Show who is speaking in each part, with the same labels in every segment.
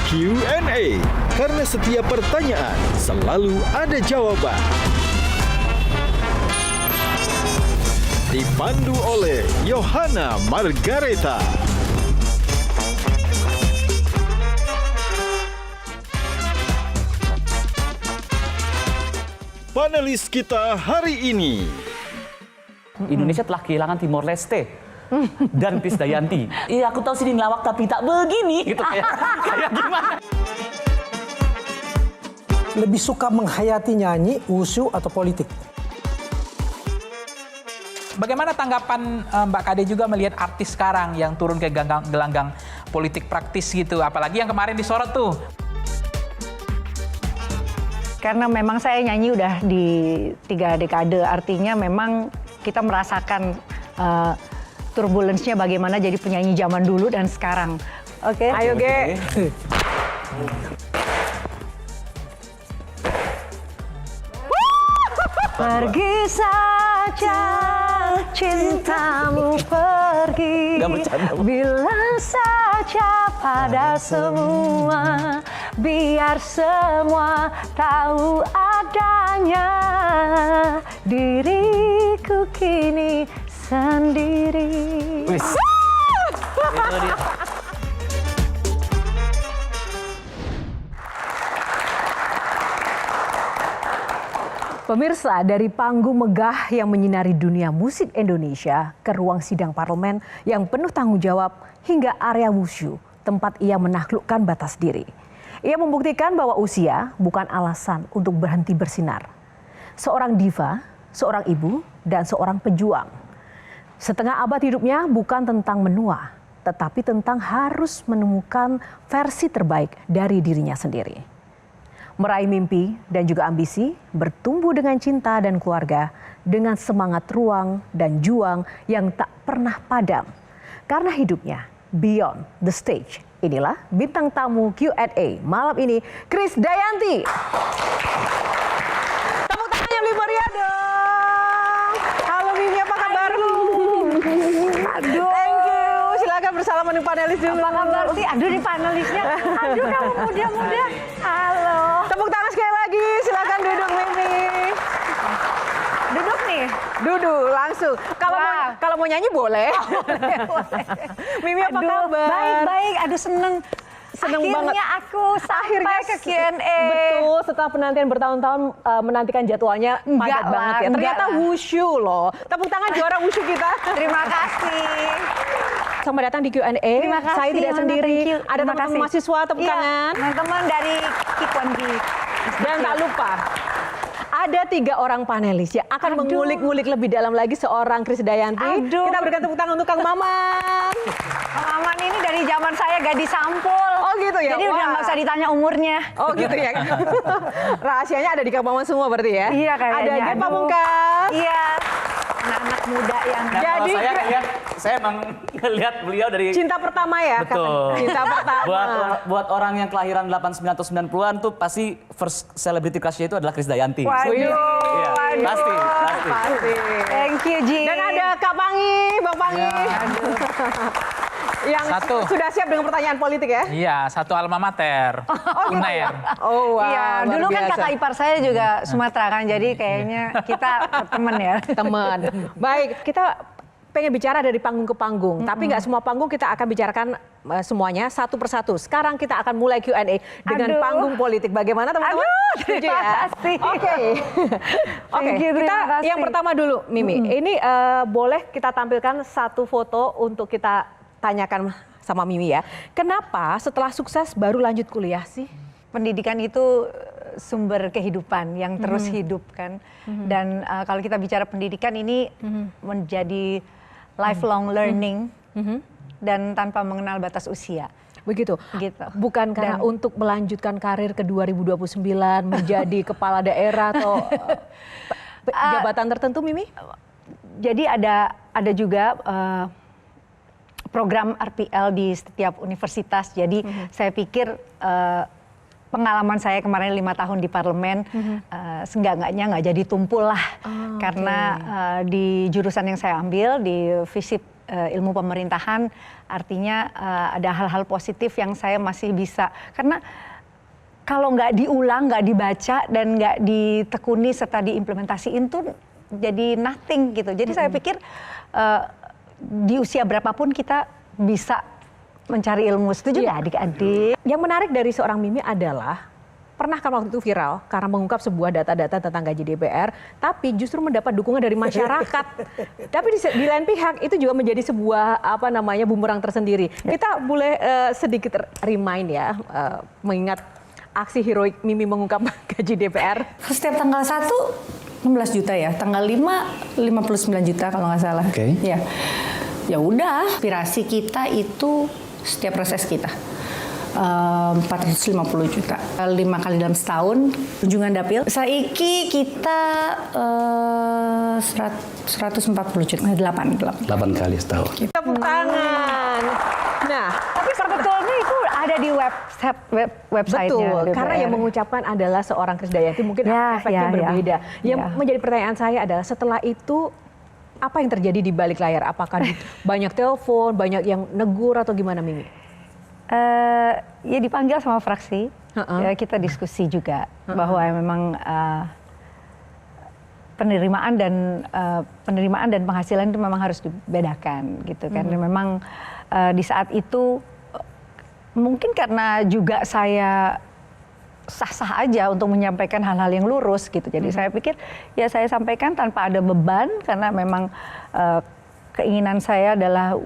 Speaker 1: Q&A, karena setiap pertanyaan selalu ada jawaban. Dipandu oleh Yohana Margareta. Panelis kita hari ini.
Speaker 2: Indonesia telah kehilangan Timor Leste dan Krisdayanti. Iya, aku tahu sini ngelawak tapi tak begini gitu kayak gimana?
Speaker 3: Lebih suka menghayati nyanyi, wushu atau politik?
Speaker 4: Bagaimana tanggapan Mbak Kade juga melihat artis sekarang yang turun ke gelanggang politik praktis gitu, apalagi yang kemarin disorot tuh?
Speaker 5: Karena memang saya nyanyi udah di 3 dekade, artinya memang kita merasakan turbulence-nya bagaimana jadi penyanyi zaman dulu dan sekarang. Oke, ayo Ge. Pergi saja cintamu pergi, bilang saja pada semua, biar semua tahu adanya, diriku kini sendiri. Pemirsa, dari panggung megah yang menyinari dunia musik Indonesia ke ruang sidang parlemen yang penuh tanggung jawab hingga area wushu, tempat ia menaklukkan batas diri. Ia membuktikan bahwa usia bukan alasan untuk berhenti bersinar. Seorang diva, seorang ibu, dan seorang pejuang. Setengah abad hidupnya bukan tentang menua, tetapi tentang harus menemukan versi terbaik dari dirinya sendiri. Meraih mimpi dan juga ambisi, bertumbuh dengan cinta dan keluarga, dengan semangat ruang dan juang yang tak pernah padam. Karena hidupnya beyond the stage. Inilah bintang tamu Q&A malam ini, Krisdayanti. Tepuk tangannya lebih meriah dong. Halo Mimi, apa kabar? Aduh. Thank you. Silakan bersalaman dengan panelis dulu. Apa kabar sih? Aduh, di panelisnya. Aduh, kamu muda-muda. Halo. Tepuk tangan sekali lagi. Silakan duduk Mimi. Duduk nih. Duduk langsung. Kalau mau nyanyi boleh. Boleh. Mimi apa kabar?
Speaker 6: Baik-baik. Aduh, seneng
Speaker 5: Akhirnya
Speaker 6: banget.
Speaker 5: aku sampai ke Q&A.
Speaker 6: Betul, setelah penantian bertahun-tahun menantikan jadwalnya padat banget ya. Ternyata wushu loh. Tepuk tangan juara wushu kita.
Speaker 5: Terima kasih.
Speaker 6: Selamat datang di Q&A.
Speaker 5: Terima kasih.
Speaker 6: Saya tidak
Speaker 5: Hana,
Speaker 6: sendiri.
Speaker 5: thank you.
Speaker 6: Ada
Speaker 5: Terima
Speaker 6: teman-teman
Speaker 5: kasih.
Speaker 6: mahasiswa, tepuk
Speaker 5: Iya,
Speaker 6: tangan.
Speaker 5: teman-teman dari Kikwanbi.
Speaker 6: Dan tak lupa, ada 3 orang panelis yang akan mengulik-ngulik lebih dalam lagi seorang Krisdayanti.
Speaker 5: Aduh.
Speaker 6: Kita berikan tepuk tangan untuk Kang Maman.
Speaker 5: Kang Maman ini dari zaman saya gadis sampul.
Speaker 6: Oh gitu ya?
Speaker 5: Jadi udah
Speaker 6: Wah.
Speaker 5: nggak usah ditanya umurnya.
Speaker 6: Oh gitu ya. Rahasianya ada di Kang Maman semua berarti ya?
Speaker 5: Iya kayaknya.
Speaker 6: Ada Ge
Speaker 5: Aduh.
Speaker 6: Pamungkas.
Speaker 5: Iya. Anak-anak muda yang
Speaker 2: Nah, kalau
Speaker 6: Jadi,
Speaker 2: saya emang ngelihat beliau dari
Speaker 6: cinta pertama ya?
Speaker 2: betul.
Speaker 6: Katanya. Cinta pertama.
Speaker 2: Buat orang yang kelahiran 89 atau 90-an tuh pasti first celebrity crush-nya itu adalah Krisdayanti.
Speaker 5: Waduh.
Speaker 2: Iya,
Speaker 5: Waduh.
Speaker 2: pasti.
Speaker 6: Pasti.
Speaker 5: Thank you, Ji.
Speaker 6: Dan ada Kak Pangi, Bang Pangi. Yang
Speaker 4: Satu.
Speaker 6: sudah siap dengan pertanyaan politik ya?
Speaker 4: Iya, satu alma mater, Unair.
Speaker 6: Oh wow.
Speaker 5: Iya,
Speaker 6: luar
Speaker 5: dulu kan
Speaker 6: biasa.
Speaker 5: kakak ipar saya juga Sumatera kan, jadi kayaknya kita temen ya.
Speaker 6: Teman. Baik, kita pengen bicara dari panggung ke panggung, tapi nggak semua panggung kita akan bicarakan semuanya satu persatu. Sekarang kita akan mulai Q&A dengan
Speaker 5: Aduh.
Speaker 6: panggung politik. Bagaimana teman-teman?
Speaker 5: Aduh,
Speaker 6: Setuju
Speaker 5: terima
Speaker 6: ya?
Speaker 5: kasih.
Speaker 6: Oke. Oke,
Speaker 5: Thank you,
Speaker 6: kita
Speaker 5: terima kasih.
Speaker 6: yang pertama dulu, Mimi. Ini boleh kita tampilkan satu foto untuk kita tanyakan sama Mimi ya. Kenapa setelah sukses baru lanjut kuliah sih?
Speaker 5: Pendidikan itu sumber kehidupan yang terus hidup kan. Dan kalau kita bicara pendidikan ini menjadi lifelong learning dan tanpa mengenal batas usia.
Speaker 6: Begitu.
Speaker 5: Gitu.
Speaker 6: Bukan karena untuk melanjutkan karir ke 2029 menjadi kepala daerah atau jabatan tertentu, Mimi?
Speaker 5: Jadi ada juga program RPL di setiap universitas. Jadi saya pikir pengalaman saya kemarin 5 tahun di parlemen seenggak-enggaknya nggak jadi tumpul lah. Karena di jurusan yang saya ambil di FISIP
Speaker 7: ilmu pemerintahan, artinya ada hal-hal positif yang saya masih bisa, karena kalau nggak diulang, nggak dibaca, dan nggak ditekuni serta diimplementasiin tuh jadi nothing gitu. Jadi saya pikir di usia berapapun kita bisa mencari ilmu. Setuju nggak adik-adik?
Speaker 6: Yang menarik dari seorang Mimi adalah pernah kan waktu itu viral karena mengungkap sebuah data-data tentang gaji DPR, tapi justru mendapat dukungan dari masyarakat. Tapi di lain pihak itu juga menjadi sebuah bumerang tersendiri. Kita boleh sedikit remind ya, mengingat aksi heroik Mimi mengungkap gaji DPR.
Speaker 7: Setiap tanggal 1 16 juta ya, tanggal 5 59 juta kalau nggak salah.
Speaker 2: Oke.
Speaker 7: Ya. Ya udah, aspirasi kita itu setiap reses kita 450 juta. 5 kali dalam setahun kunjungan dapil. Saiki kita 140 juta. 8
Speaker 2: kali setahun.
Speaker 6: Tepuk tangan. Nah,
Speaker 7: tapi sebetulnya itu ada di website-nya.
Speaker 6: betul,
Speaker 7: DPR.
Speaker 6: karena yang mengucapkan adalah seorang Krisdayanti, mungkin efeknya berbeda. Yang menjadi pertanyaan saya adalah setelah itu apa yang terjadi di balik layar? Apakah banyak telepon, banyak yang negur atau gimana, Mimi?
Speaker 7: Ya dipanggil sama fraksi, ya, kita diskusi juga bahwa memang penerimaan dan penghasilan itu memang harus dibedakan gitu kan. Dan memang di saat itu mungkin karena juga saya sah-sah aja untuk menyampaikan hal-hal yang lurus gitu. Jadi saya pikir ya saya sampaikan tanpa ada beban, karena memang keinginan saya adalah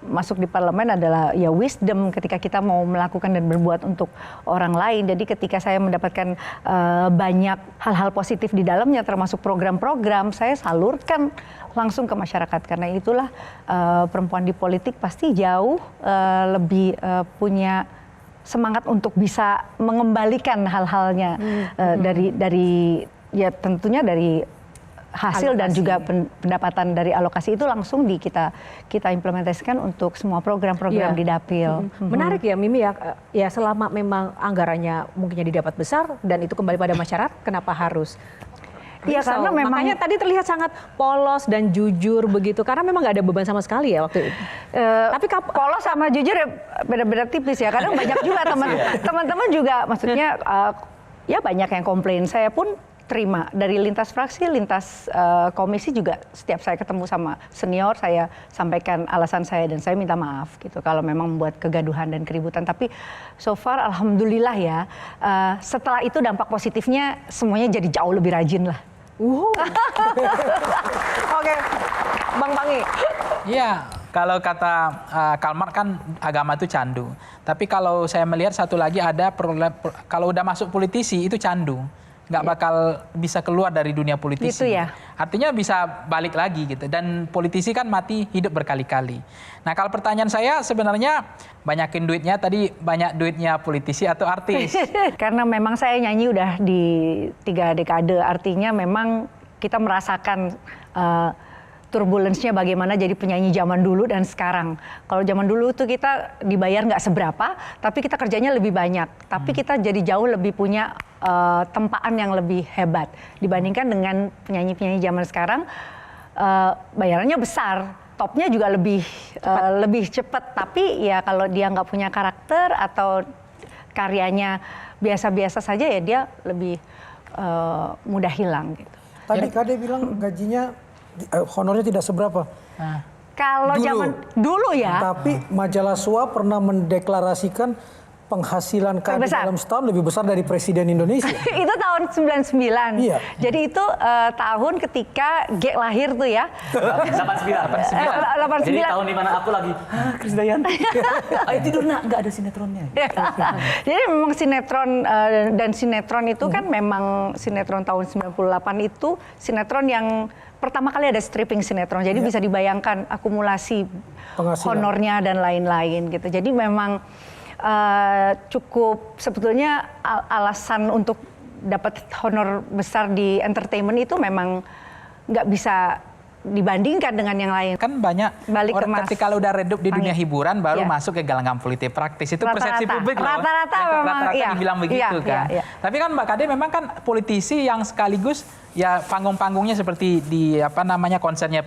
Speaker 7: masuk di parlemen adalah ya wisdom ketika kita mau melakukan dan berbuat untuk orang lain. Jadi ketika saya mendapatkan banyak hal-hal positif di dalamnya, termasuk program-program, saya salurkan langsung ke masyarakat. Karena itulah perempuan di politik pasti jauh lebih punya semangat untuk bisa mengembalikan hal-halnya dari ya tentunya dari hasil alokasi, dan juga pendapatan dari alokasi itu langsung kita implementasikan untuk semua program-program di dapil.
Speaker 6: Menarik ya Mimi ya selama memang anggarannya mungkinnya didapat besar dan itu kembali pada masyarakat, kenapa harus?
Speaker 7: Iya, karena memang
Speaker 6: makanya tadi terlihat sangat polos dan jujur begitu, karena memang nggak ada beban sama sekali ya waktu itu.
Speaker 7: Tapi polos sama jujur ya beda-beda tipis ya. Kadang banyak juga teman-teman juga, maksudnya ya banyak yang komplain. Saya pun terima dari lintas fraksi, lintas komisi juga. Setiap saya ketemu sama senior, saya sampaikan alasan saya dan saya minta maaf gitu kalau memang membuat kegaduhan dan keributan. Tapi so far alhamdulillah ya, setelah itu dampak positifnya semuanya jadi jauh lebih rajin lah.
Speaker 6: Oke, Bang Pangi.
Speaker 4: Iya, kalau kata Karl Marx kan agama itu candu. Tapi kalau saya melihat satu lagi ada kalau udah masuk politisi itu candu. Nggak bakal bisa keluar dari dunia politisi.
Speaker 7: Gitu ya.
Speaker 4: Artinya bisa balik lagi gitu. Dan politisi kan mati hidup berkali-kali. Nah kalau pertanyaan saya sebenarnya banyakin duitnya, tadi banyak duitnya politisi atau artis?
Speaker 7: Karena memang saya nyanyi udah di 3 dekade, artinya memang kita merasakan turbulence-nya bagaimana jadi penyanyi zaman dulu dan sekarang. Kalau zaman dulu tuh kita dibayar nggak seberapa, tapi kita kerjanya lebih banyak. Tapi kita jadi jauh lebih punya tempaan yang lebih hebat dibandingkan dengan penyanyi-penyanyi zaman sekarang. Bayarannya besar, topnya juga lebih cepat. Tapi ya kalau dia nggak punya karakter atau karyanya biasa-biasa saja ya dia lebih mudah hilang gitu.
Speaker 3: Tadi Kade bilang gajinya honornya tidak seberapa.
Speaker 7: Kalau zaman dulu ya.
Speaker 3: Tapi majalah SWA pernah mendeklarasikan penghasilan Kade dalam setahun lebih besar dari Presiden Indonesia.
Speaker 7: Itu tahun 99.
Speaker 3: Iya.
Speaker 7: Jadi itu tahun ketika G lahir tuh ya.
Speaker 2: 89. Jadi tahun dimana aku lagi, Krisdayanti. Ayo tidur nak, nggak ada sinetronnya.
Speaker 7: Jadi memang sinetron dan sinetron itu kan memang sinetron tahun 98 itu sinetron yang pertama kali ada stripping sinetron. Jadi bisa dibayangkan akumulasi honornya dan lain-lain gitu. Jadi memang cukup sebetulnya alasan untuk dapat honor besar di entertainment itu memang nggak bisa dibandingkan dengan yang lain.
Speaker 4: Kan banyak orang ketika udah redup di dunia hiburan baru masuk ke gelanggang politik praktis. Itu persepsi publik loh.
Speaker 7: Rata-rata memang
Speaker 4: dibilang begitu kan. Tapi kan Mbak Kade memang kan politisi yang sekaligus ya panggung-panggungnya seperti di konsernya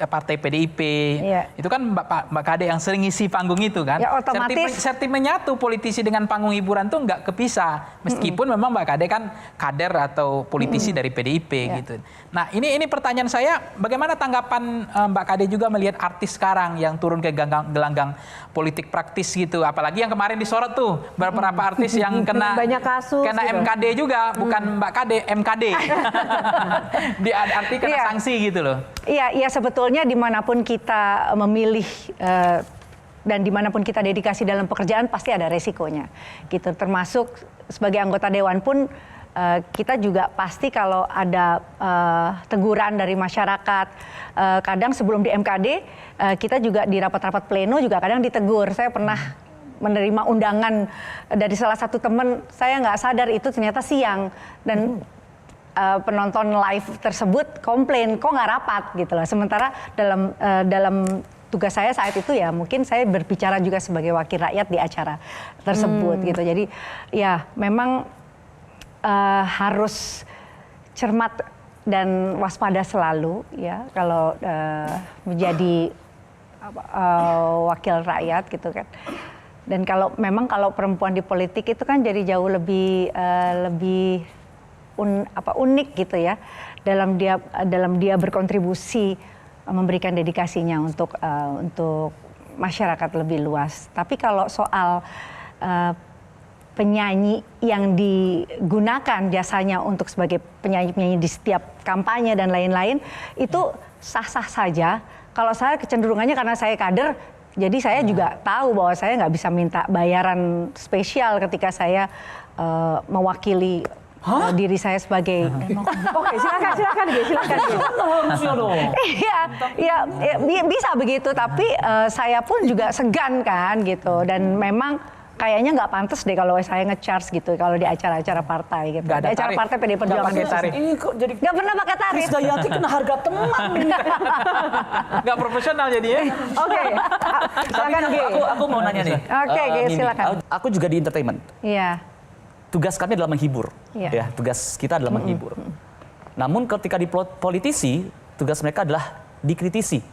Speaker 4: partai PDIP.
Speaker 7: Iya.
Speaker 4: Itu kan Mbak Kade yang sering ngisi panggung itu kan.
Speaker 7: Ya, otomatis.
Speaker 4: Sentimennya tuh politisi dengan panggung hiburan tuh nggak kepisah. Meskipun memang Mbak Kade kan kader atau politisi dari PDIP gitu. Nah ini pertanyaan saya, bagaimana tanggapan Mbak Kade juga melihat artis sekarang yang turun ke gelanggang politik praktis gitu. Apalagi yang kemarin disorot tuh beberapa artis yang kena
Speaker 6: banyak kasus,
Speaker 4: kena
Speaker 6: gitu.
Speaker 4: MKD juga, bukan Mbak Kade, MKD. Arti kena sanksi gitu loh.
Speaker 7: Iya, sebetulnya dimanapun kita memilih dan dimanapun kita dedikasi dalam pekerjaan pasti ada resikonya, gitu. Termasuk sebagai anggota dewan pun kita juga pasti kalau ada teguran dari masyarakat, kadang sebelum di MKD kita juga di rapat-rapat pleno juga kadang ditegur. Saya pernah menerima undangan dari salah satu teman, saya nggak sadar itu ternyata siang dan penonton live tersebut komplain kok nggak rapat gitu loh. Sementara dalam tugas saya saat itu ya mungkin saya berbicara juga sebagai wakil rakyat di acara tersebut gitu. Jadi ya memang harus cermat dan waspada selalu ya kalau menjadi wakil rakyat gitu kan. Dan kalau perempuan di politik itu kan jadi jauh lebih unik gitu ya dalam dia berkontribusi memberikan dedikasinya untuk masyarakat lebih luas. Tapi kalau soal penyanyi yang digunakan jasanya untuk sebagai penyanyi di setiap kampanye dan lain-lain itu sah-sah saja. Kalau saya kecenderungannya karena saya kader, jadi saya juga tahu bahwa saya nggak bisa minta bayaran spesial ketika saya mewakili diri saya sebagai
Speaker 6: Oke, silakan.
Speaker 2: Harusnya dong.
Speaker 7: Iya, bisa begitu. Tapi saya pun juga segan kan gitu. Dan memang kayaknya nggak pantas deh kalau saya nge-charge gitu kalau di acara-acara partai gitu.
Speaker 4: Nggak ada
Speaker 7: Di acara
Speaker 4: tarif.
Speaker 7: partai PD Perjuangan.
Speaker 2: Ini kok jadi
Speaker 7: Nggak pernah pakai tarif.
Speaker 2: Krisdayanti kena harga teman.
Speaker 4: Nggak profesional jadinya.
Speaker 6: Oke, silakan Gi.
Speaker 2: Aku mau nanya nih.
Speaker 7: Oke,
Speaker 2: Mimi.
Speaker 7: silakan.
Speaker 2: Aku juga di entertainment.
Speaker 7: Iya.
Speaker 2: Tugas kami adalah menghibur.
Speaker 7: Iya.
Speaker 2: Ya, tugas kita adalah menghibur. Namun ketika di politisi, tugas mereka adalah dikritisi.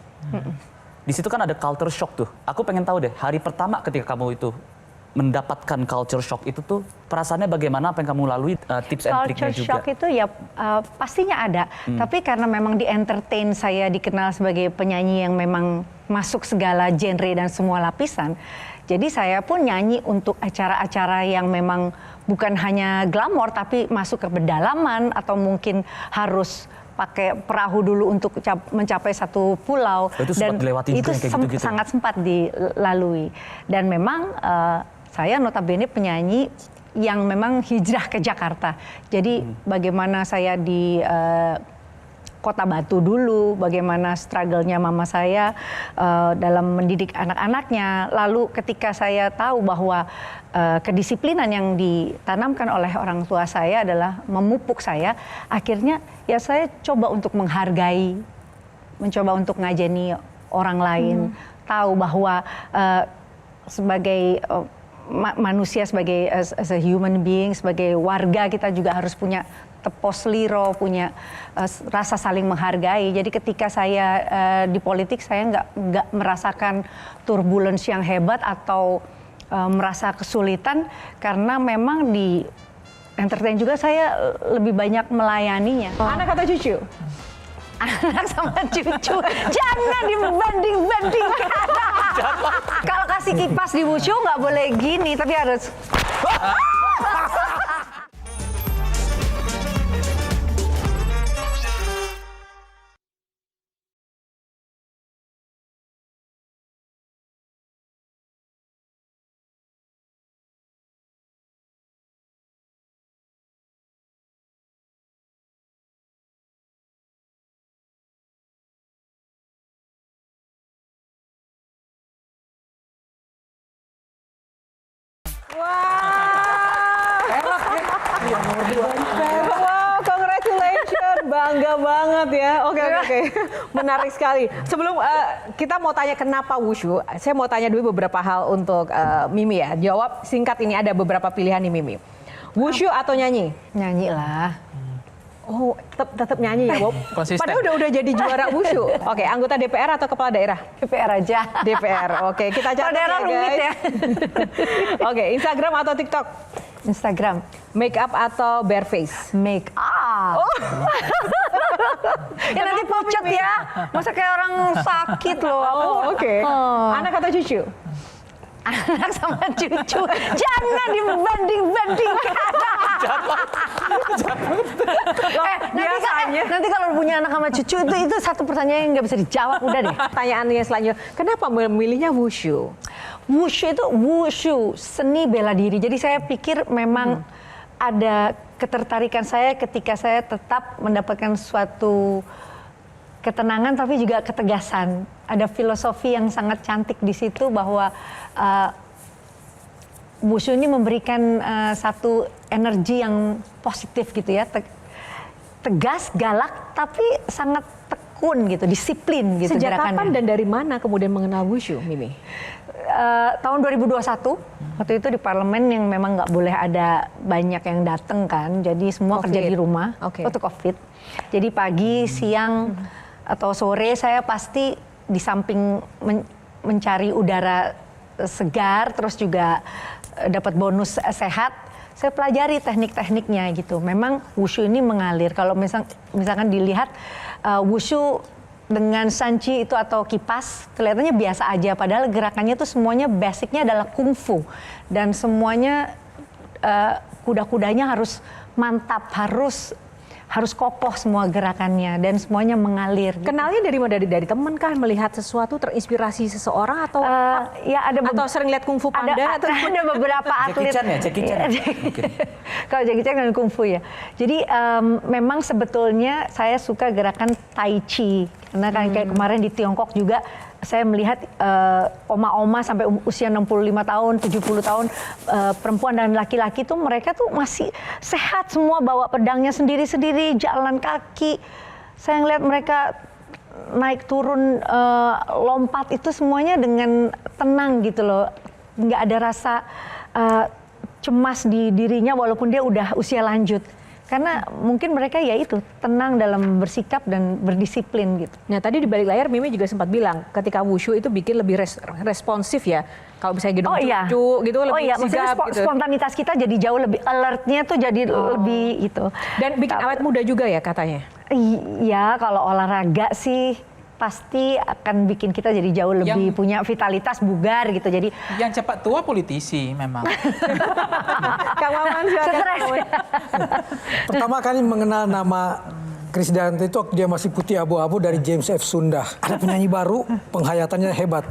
Speaker 2: Di situ kan ada culture shock tuh. Aku pengen tahu deh, hari pertama ketika kamu itu mendapatkan culture shock itu tuh perasaannya bagaimana, apa yang kamu lalui, tips and triknya juga.
Speaker 7: Culture shock itu ya pastinya ada. Tapi karena memang di entertain saya dikenal sebagai penyanyi yang memang masuk segala genre dan semua lapisan. Jadi saya pun nyanyi untuk acara-acara yang memang bukan hanya glamor tapi masuk ke pedalaman atau mungkin harus pakai perahu dulu untuk mencapai satu pulau.
Speaker 2: Itu sempat dilewati juga yang kayak gitu-gitu.
Speaker 7: Sangat sempat dilalui. Dan memang saya notabene penyanyi yang memang hijrah ke Jakarta. Jadi bagaimana saya di Kota Batu dulu, bagaimana struggle-nya mama saya dalam mendidik anak-anaknya. Lalu ketika saya tahu bahwa kedisiplinan yang ditanamkan oleh orang tua saya adalah memupuk saya, akhirnya ya saya coba untuk menghargai, mencoba untuk ngajeni orang lain, tahu bahwa sebagai manusia, sebagai as a human being, sebagai warga kita juga harus punya tepos liro, punya rasa saling menghargai. Jadi ketika saya di politik saya nggak merasakan turbulence yang hebat atau merasa kesulitan karena memang di entertain juga saya lebih banyak melayaninya.
Speaker 6: Anak atau cucu?
Speaker 7: Anak sama cucu, jangan dibanding-bandingkan. Kalau kasih kipas di Wushu nggak boleh gini, tapi harus.
Speaker 6: Wow, congratulations, bangga banget ya. Oke. Menarik sekali. Sebelum kita mau tanya kenapa Wushu, saya mau tanya dulu beberapa hal untuk Mimi ya. Jawab singkat, ini ada beberapa pilihan nih Mimi. Wushu atau nyanyi?
Speaker 7: Nyanyi lah.
Speaker 6: Oh, tetap nyanyi ya, Bob.
Speaker 4: Konsisten.
Speaker 6: Padahal udah jadi juara wushu. Oke, anggota DPR atau kepala daerah?
Speaker 7: DPR aja.
Speaker 6: DPR. Oke, kita catat
Speaker 7: daerah
Speaker 6: ya,
Speaker 7: rumit
Speaker 6: guys.
Speaker 7: ya.
Speaker 6: Oke, Instagram atau TikTok?
Speaker 7: Instagram.
Speaker 6: Make up atau bare face?
Speaker 7: Make up. Ya nanti pucat ya. Masa kayak orang sakit loh.
Speaker 6: Oh, oke.
Speaker 7: Oh.
Speaker 6: Anak atau cucu?
Speaker 7: Anak sama cucu. Jangan dibanding-bandingkan. Nanti kalau punya anak sama cucu itu satu pertanyaan yang nggak bisa dijawab, udah deh.
Speaker 6: Pertanyaan yang selanjutnya, kenapa memilihnya wushu?
Speaker 7: Wushu seni bela diri. Jadi saya pikir memang ada ketertarikan saya ketika saya tetap mendapatkan suatu ketenangan tapi juga ketegasan. Ada filosofi yang sangat cantik di situ bahwa wushu ini memberikan satu energi yang positif gitu ya. Tegas, galak, tapi sangat tekun gitu, disiplin gitu
Speaker 6: Sejak
Speaker 7: gerakannya.
Speaker 6: kapan dan dari mana kemudian mengenal wushu, Mimi?
Speaker 7: Tahun 2021 waktu itu di parlemen yang memang nggak boleh ada banyak yang datang kan, jadi semua kerja di rumah waktu COVID. Jadi pagi, siang atau sore saya pasti di samping mencari udara segar, terus juga dapat bonus sehat. Saya pelajari teknik-tekniknya gitu. Memang wushu ini mengalir. Kalau misalkan dilihat wushu dengan sanci itu atau kipas kelihatannya biasa aja, padahal gerakannya tuh semuanya basicnya adalah kungfu dan semuanya kuda-kudanya harus mantap, harus kokoh semua gerakannya dan semuanya mengalir. Gitu.
Speaker 6: Kenalnya dari mana? Dari teman kah? Melihat sesuatu terinspirasi seseorang atau
Speaker 7: ya ada
Speaker 6: atau sering lihat kungfu panda?
Speaker 7: Ada beberapa atlet.
Speaker 2: Jackie Chan.
Speaker 7: Kalau Jackie Chan dan kungfu ya. Jadi memang sebetulnya saya suka gerakan tai chi karena kan kayak kemarin di Tiongkok juga saya melihat oma-oma sampai usia 65 tahun, 70 tahun, perempuan dan laki-laki tuh mereka tuh masih sehat semua, bawa pedangnya sendiri-sendiri, jalan kaki. Saya ngeliat mereka naik turun, lompat itu semuanya dengan tenang gitu loh. Nggak ada rasa cemas di dirinya walaupun dia udah usia lanjut. Karena mungkin mereka ya itu tenang dalam bersikap dan berdisiplin gitu.
Speaker 6: Nah tadi di balik layar Mimi juga sempat bilang ketika wushu itu bikin lebih responsif ya. Kalau misalnya gedung cucu gitu lebih sigap gitu.
Speaker 7: Spontanitas kita jadi jauh lebih alertnya tuh jadi lebih gitu.
Speaker 6: Dan bikin awet muda juga ya katanya.
Speaker 7: Iya kalau olahraga sih pasti akan bikin kita jadi jauh lebih punya vitalitas, bugar gitu. Jadi
Speaker 4: yang cepat tua politisi memang.
Speaker 6: Kang Maman
Speaker 7: stres.
Speaker 3: Pertama kali mengenal nama Krisdayanti itu waktu dia masih putih abu-abu dari James F. Sunda. Ada penyanyi baru, penghayatannya hebat.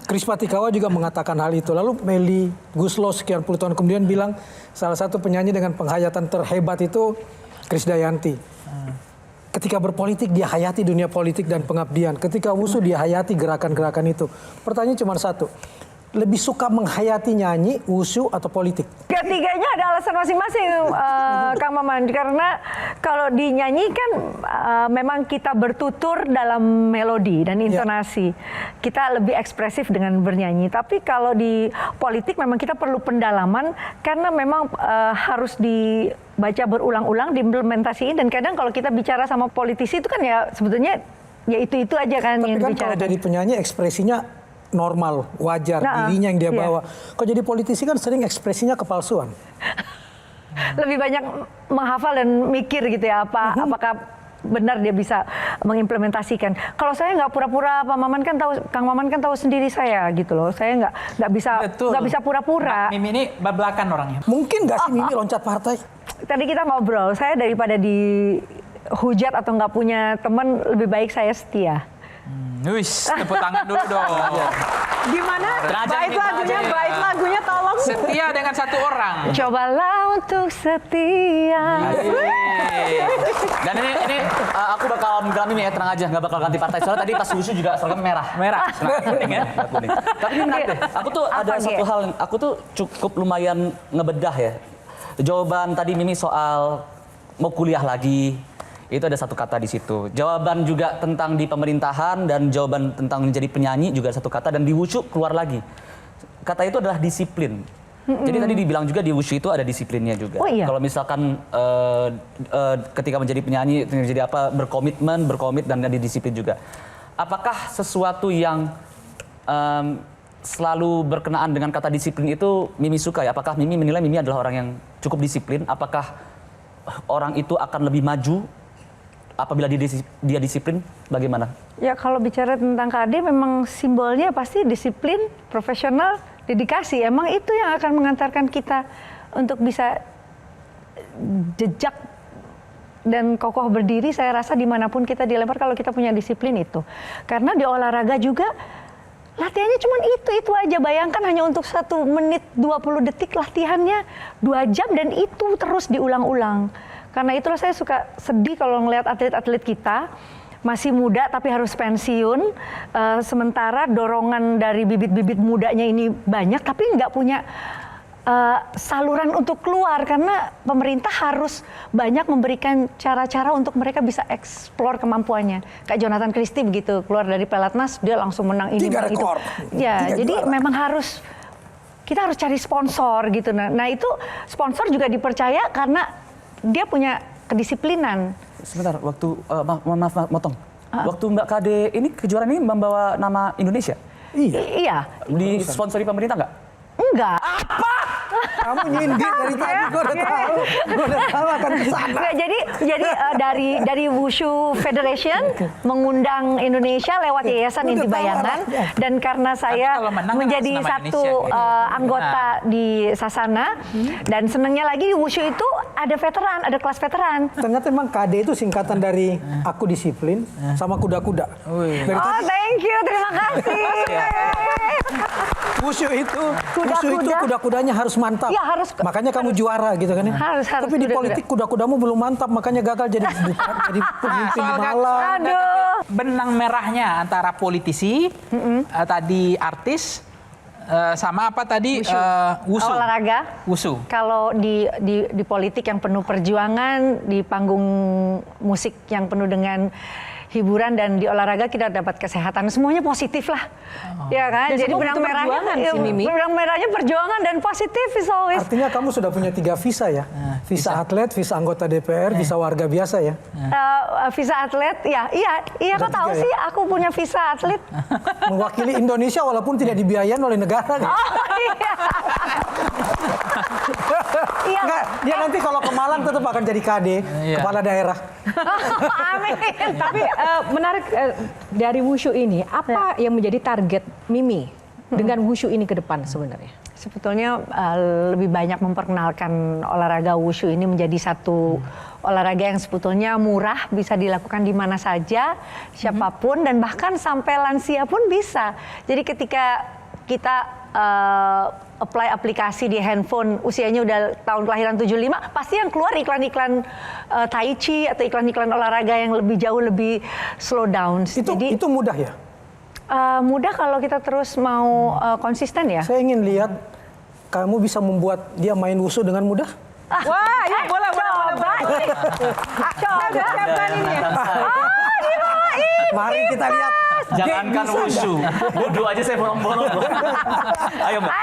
Speaker 3: Kris Patikawa juga mengatakan hal itu. Lalu Meli Guslo sekian puluh tahun kemudian bilang salah satu penyanyi dengan penghayatan terhebat itu Krisdayanti. Ketika berpolitik dia hayati dunia politik dan pengabdian. Ketika wushu dia hayati gerakan-gerakan itu. Pertanyaan cuma satu. Lebih suka menghayati nyanyi, wushu atau politik?
Speaker 7: Ketiganya ada alasan masing-masing, Kang Maman. Karena kalau dinyanyikan memang kita bertutur dalam melodi dan intonasi. Kita lebih ekspresif dengan bernyanyi. Tapi kalau di politik memang kita perlu pendalaman karena memang harus dibaca berulang-ulang, diimplementasiin. Dan kadang kalau kita bicara sama politisi itu kan ya sebetulnya ya itu aja kan
Speaker 3: tapi
Speaker 7: yang
Speaker 3: kan
Speaker 7: dibicarakan.
Speaker 3: kalau jadi penyanyi ekspresinya normal, wajar, dirinya yang dia bawa. Kalau jadi politisi kan sering ekspresinya kepalsuan.
Speaker 7: Lebih banyak menghafal dan mikir gitu ya, apakah benar dia bisa mengimplementasikan. Kalau saya nggak pura-pura, Pak Maman kan tahu, Kang Maman kan tahu sendiri saya gitu loh. Saya nggak bisa pura-pura.
Speaker 4: Mimi ini bablakan orangnya.
Speaker 3: Mungkin nggak sih Mimi loncat partai?
Speaker 7: Tadi kita ngobrol, saya daripada dihujat atau nggak punya teman, lebih baik saya setia.
Speaker 4: Wis, tepuk tangan dulu dong.
Speaker 6: Gimana? Bait lagunya tolong.
Speaker 4: Setia dengan satu orang.
Speaker 7: Cobalah untuk setia.
Speaker 2: Dan ini aku bakal bilang ini ya, tenang aja, nggak bakal ganti partai. Soalnya tadi pas wushu juga seragam merah. Kuning ya. Kuning. Tapi ini menarik deh. Aku tuh ada satu hal, aku tuh cukup lumayan ngebedah ya. Jawaban tadi Mimi soal mau kuliah lagi. Itu ada satu kata di situ. Jawaban juga tentang di pemerintahan dan jawaban tentang menjadi penyanyi juga satu kata dan di wushu keluar lagi. Kata itu adalah disiplin. Jadi tadi dibilang juga di wushu itu ada disiplinnya juga.
Speaker 7: Oh, iya.
Speaker 2: Kalau misalkan ketika menjadi penyanyi, menjadi apa, berkomit dan ada disiplin juga. Apakah sesuatu yang selalu berkenaan dengan kata disiplin itu Mimi suka ya? Apakah Mimi menilai Mimi adalah orang yang cukup disiplin? Apakah orang itu akan lebih maju apabila dia disiplin? Bagaimana?
Speaker 7: Ya kalau bicara tentang KD memang simbolnya pasti disiplin, profesional, dedikasi. Emang itu yang akan mengantarkan kita untuk bisa jejak dan kokoh berdiri, saya rasa dimanapun kita dilempar kalau kita punya disiplin itu. Karena di olahraga juga latihannya cuma itu aja. Bayangkan hanya untuk 1 menit 20 detik latihannya 2 jam dan itu terus diulang-ulang. Karena itulah saya suka sedih kalau ngelihat atlet-atlet kita masih muda tapi harus pensiun. Sementara dorongan dari bibit-bibit mudanya ini banyak tapi nggak punya saluran untuk keluar karena pemerintah harus banyak memberikan cara-cara untuk mereka bisa eksplor kemampuannya. Kayak Jonathan Christie begitu, keluar dari Pelatnas dia langsung menang ini,
Speaker 3: 3
Speaker 7: menang itu.
Speaker 3: rekor.
Speaker 7: Ya,
Speaker 3: 3
Speaker 7: jadi
Speaker 3: juara.
Speaker 7: memang kita harus cari sponsor gitu. Nah itu sponsor juga dipercaya karena dia punya kedisiplinan.
Speaker 2: Sebentar, waktu maaf motong. Waktu Mbak KD ini kejuaraan ini membawa nama Indonesia.
Speaker 7: Iya.
Speaker 2: Disponsori pemerintah nggak?
Speaker 7: Enggak.
Speaker 3: Kamu nyindir dari tadi, gue udah tahu. Gue udah tahu akan ke sana.
Speaker 7: Nggak, jadi dari Wushu Federation mengundang Indonesia lewat Yayasan Inti Bayangan dan karena saya
Speaker 4: kalau menang kan
Speaker 7: menjadi
Speaker 4: atas nama
Speaker 7: satu
Speaker 4: Indonesia.
Speaker 7: anggota di Sasana dan senangnya lagi di Wushu itu ada veteran, ada kelas veteran.
Speaker 3: Ternyata emang KD itu singkatan dari aku disiplin sama kuda-kuda. Dari
Speaker 7: Oh,
Speaker 3: tadi
Speaker 7: thank you, terima kasih.
Speaker 3: wushu itu kuda-kudanya harus mantap.
Speaker 7: Iya, harus.
Speaker 3: Makanya kamu juara gitu kan ya.
Speaker 7: Harus,
Speaker 3: Tapi di
Speaker 7: kuda-kuda.
Speaker 3: politik kuda-kudamu belum mantap, makanya gagal jadi jadi pemimpin di Malang.
Speaker 7: Aduh.
Speaker 4: Benang merahnya antara politisi, tadi artis, sama apa tadi wushu.
Speaker 7: Olahraga.
Speaker 4: Wushu.
Speaker 7: Kalau di politik yang penuh perjuangan, di panggung musik yang penuh dengan hiburan dan di olahraga kita dapat kesehatan, semuanya positif lah, ya kan?
Speaker 6: Dan
Speaker 7: Jadi
Speaker 6: semua
Speaker 7: benang
Speaker 6: butuh
Speaker 7: merahnya,
Speaker 6: perjuangan sih, Mimi.
Speaker 7: benang merahnya perjuangan dan positif is always.
Speaker 3: Artinya kamu sudah punya 3 visa ya? Visa atlet, visa anggota DPR, visa warga biasa ya?
Speaker 7: Visa atlet, iya kok tahu
Speaker 3: tiga ya?
Speaker 7: sih aku punya visa atlet.
Speaker 3: Mewakili Indonesia walaupun tidak dibiayain oleh negara. Kan?
Speaker 7: Iya.
Speaker 3: Enggak, dia nanti kalau ke Malang tetap akan jadi KD, kepala daerah.
Speaker 7: Amin.
Speaker 6: Tapi menarik dari wushu ini, apa yang menjadi target Mimi dengan wushu ini ke depan sebenarnya?
Speaker 7: Sebetulnya lebih banyak memperkenalkan olahraga wushu ini menjadi satu olahraga yang sebetulnya murah, bisa dilakukan di mana saja, siapapun, dan bahkan sampai lansia pun bisa. Jadi ketika kita apply aplikasi di handphone, usianya udah tahun kelahiran 75, pasti yang keluar iklan-iklan tai chi atau iklan-iklan olahraga yang lebih jauh lebih slow down.
Speaker 3: Itu mudah ya?
Speaker 7: Mudah kalau kita terus mau konsisten ya.
Speaker 3: Saya ingin lihat kamu bisa membuat dia main wushu dengan mudah.
Speaker 6: Wah, ya boleh. Coba siapkan ini.
Speaker 3: Mari kita lihat.
Speaker 2: Jangankan wushu, wudu aja saya bolong-bolong. Ayo Mbak.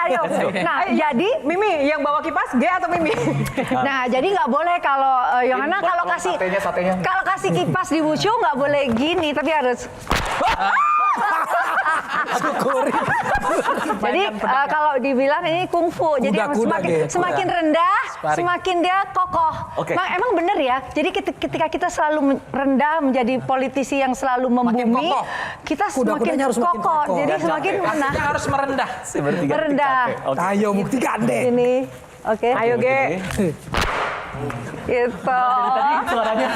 Speaker 7: Ayo. Nah, jadi
Speaker 6: Mimi yang bawa kipas, G atau Mimi?
Speaker 7: Nah, jadi nggak boleh kalau Yohana
Speaker 2: Ini
Speaker 7: kalau
Speaker 2: buat
Speaker 7: kasih
Speaker 2: satenya.
Speaker 7: kalau kasih kipas di wushu nggak boleh gini, tapi harus. Jadi kalau dibilang ini kungfu, jadi yang semakin rendah, semakin dia kokoh.
Speaker 2: Oke.
Speaker 7: Emang bener ya. Jadi ketika kita selalu rendah menjadi politisi yang selalu membumi,
Speaker 4: kokoh.
Speaker 7: kita semakin
Speaker 3: Kuda-kudanya harus makin
Speaker 7: kokoh.
Speaker 3: kokoh.
Speaker 7: Jadi
Speaker 2: Dan
Speaker 7: semakin
Speaker 2: capek.
Speaker 7: mana?
Speaker 4: Kita harus merendah.
Speaker 7: Merendah.
Speaker 2: Oke.
Speaker 3: Ayo buktikan deh.
Speaker 7: Ini, oke.
Speaker 6: Ayo, G.
Speaker 7: Gitu.
Speaker 2: Tadi suaranya.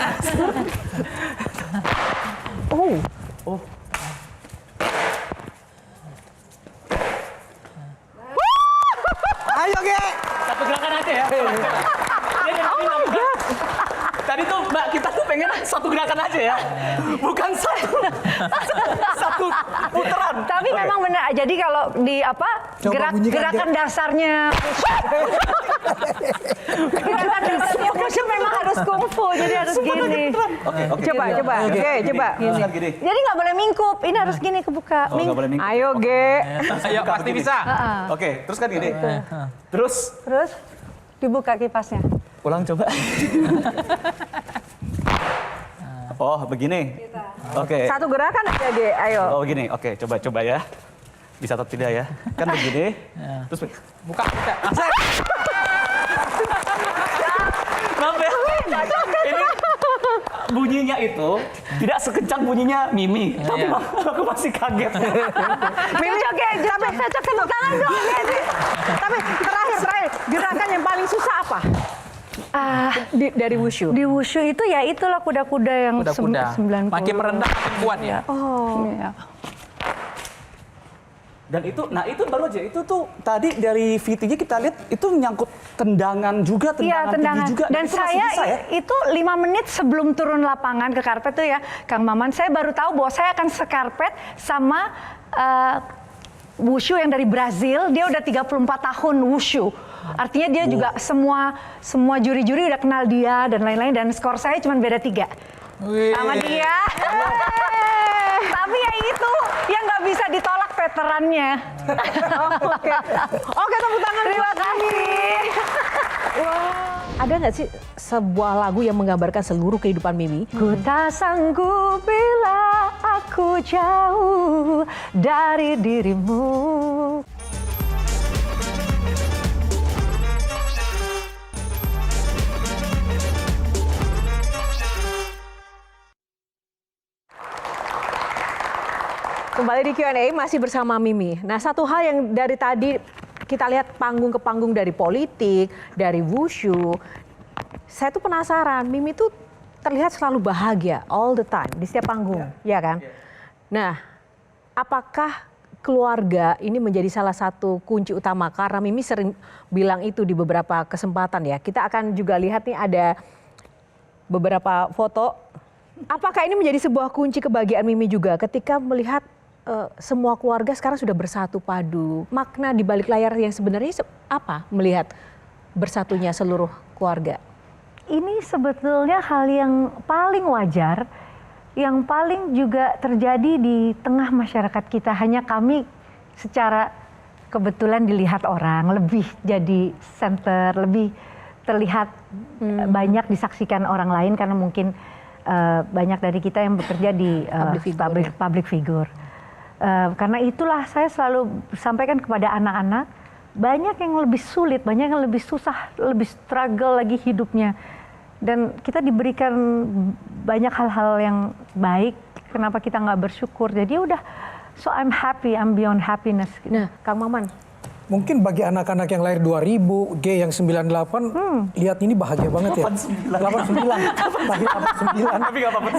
Speaker 3: Ayo, Ge.
Speaker 2: Satu gerakan aja ya. Dia dari bilang, Mbak, tadi tuh Mbak kita tuh pengen satu gerakan aja ya, bukan satu putaran.
Speaker 7: Tapi memang benar. Jadi kalau di
Speaker 3: Coba bunyikan,
Speaker 7: gerakan dasarnya Wushu memang harus kungfu, jadi harus gini.
Speaker 2: Oke.
Speaker 6: Coba.
Speaker 2: Teruskan gini.
Speaker 7: Jadi nggak boleh mingkup, ini harus gini kebuka.
Speaker 2: Oh, nggak boleh minggu.
Speaker 6: Ayo, Ge.
Speaker 4: Ayo pasti bisa.
Speaker 2: Oke, teruskan gini. Terus
Speaker 7: Terus dibuka kipasnya.
Speaker 2: ulang coba. Oh, begini. Oke.
Speaker 6: Satu gerakan aja, Ge. Ayo.
Speaker 2: Oh, begini. Oke, coba ya. Bisa atau tidak ya? Kan begini. Terus
Speaker 4: Buka.
Speaker 2: maaf ya. Ini bunyinya itu tidak sekencang bunyinya Mimi, tapi aku masih kaget.
Speaker 6: Mimi, oke, cocok tepuk tangan dong. Tapi terakhir, gerakan yang paling susah apa? Dari wushu.
Speaker 7: Di wushu itu ya itulah kuda-kuda yang
Speaker 4: Kuda-kuda.
Speaker 7: 90.
Speaker 4: Makin merendah makin kuat ya.
Speaker 7: Iya.
Speaker 2: Dan itu baru aja. Itu tuh tadi dari VT-nya kita lihat itu menyangkut tendangan juga,
Speaker 7: Iya, tendangan.
Speaker 2: tinggi juga.
Speaker 7: Dan
Speaker 2: itu masih
Speaker 7: saya
Speaker 2: bisa ya?
Speaker 7: itu 5 menit sebelum turun lapangan ke karpet tuh ya, Kang Maman, saya baru tahu bahwa saya akan sekarpet sama wushu yang dari Brazil. Dia udah 34 tahun wushu. Artinya dia juga semua juri-juri udah kenal dia dan lain-lain, dan skor saya cuma beda 3 sama dia. Tapi ya itu yang nggak bisa ditolak veterannya.
Speaker 6: Oke, tepuk tangan.
Speaker 7: Terima kasih.
Speaker 6: Ada nggak sih sebuah lagu yang menggambarkan seluruh kehidupan Mimi?
Speaker 7: Ku tak sanggup bila aku jauh dari dirimu.
Speaker 6: Kembali di Q&A masih bersama Mimi. Nah, satu hal yang dari tadi kita lihat panggung ke panggung, dari politik, dari wushu. Saya tuh penasaran, Mimi tuh terlihat selalu bahagia all the time di setiap panggung, ya kan? Nah, apakah keluarga ini menjadi salah satu kunci utama? Karena Mimi sering bilang itu di beberapa kesempatan ya. Kita akan juga lihat nih ada beberapa foto. Apakah ini menjadi sebuah kunci kebahagiaan Mimi juga ketika melihat semua keluarga sekarang sudah bersatu padu? Makna di balik layar yang sebenarnya apa melihat bersatunya seluruh keluarga?
Speaker 7: Ini sebetulnya hal yang paling wajar, yang paling juga terjadi di tengah masyarakat kita. Hanya kami secara kebetulan dilihat orang, lebih jadi center, lebih terlihat banyak disaksikan orang lain karena mungkin banyak dari kita yang bekerja di public figure. Karena itulah saya selalu sampaikan kepada anak-anak, banyak yang lebih sulit, banyak yang lebih susah, lebih struggle lagi hidupnya. Dan kita diberikan banyak hal-hal yang baik, kenapa kita nggak bersyukur? Jadi udah, so I'm happy, I'm beyond happiness. Gitu.
Speaker 6: Nah, Kang Maman.
Speaker 3: Mungkin bagi anak-anak yang lahir 2000, G yang 98, lihat ini bahagia banget ya. 89. Lahir 89.
Speaker 2: Tapi nggak apa-apa.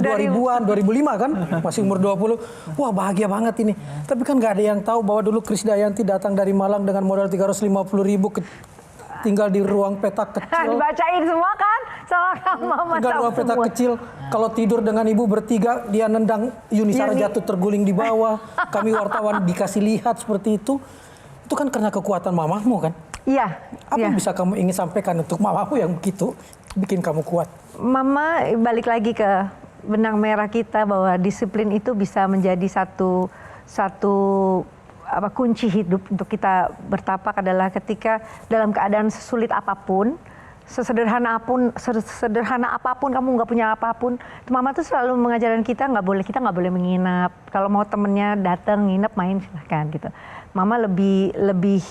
Speaker 3: 2000-an, 2005 kan, masih umur 20. Wah, bahagia banget ini. Tapi kan nggak ada yang tahu bahwa dulu Krisdayanti datang dari Malang dengan modal 350.000 tinggal di ruang petak kecil.
Speaker 7: Dibacain semua kan sama Kang Maman.
Speaker 3: Tinggal ruang petak kecil. Kalau tidur dengan ibu bertiga, dia nendang Yunisara jatuh terguling di bawah. Kami wartawan dikasih lihat seperti itu. Itu kan karena kekuatan mamahmu kan?
Speaker 7: Iya.
Speaker 3: Apa yang bisa kamu ingin sampaikan untuk mamamu yang begitu bikin kamu kuat?
Speaker 7: Mama balik lagi ke benang merah kita bahwa disiplin itu bisa menjadi satu kunci hidup untuk kita bertapak adalah ketika dalam keadaan sesulit apapun, sesederhana apapun kamu nggak punya apapun, Mama tuh selalu mengajarkan kita nggak boleh menginap. Kalau mau temennya datang nginep main silahkan gitu. Mama lebih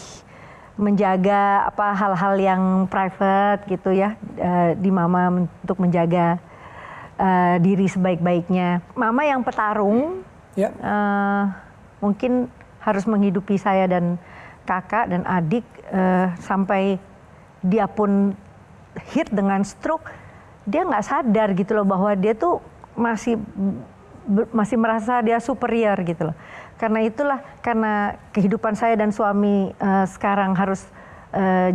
Speaker 7: menjaga hal-hal yang private gitu ya di Mama untuk menjaga diri sebaik-baiknya. Mama yang petarung mungkin harus menghidupi saya dan kakak dan adik sampai dia pun hit dengan stroke, dia nggak sadar gitu loh bahwa dia tuh masih merasa dia superior gitu loh. Karena itulah, karena kehidupan saya dan suami sekarang harus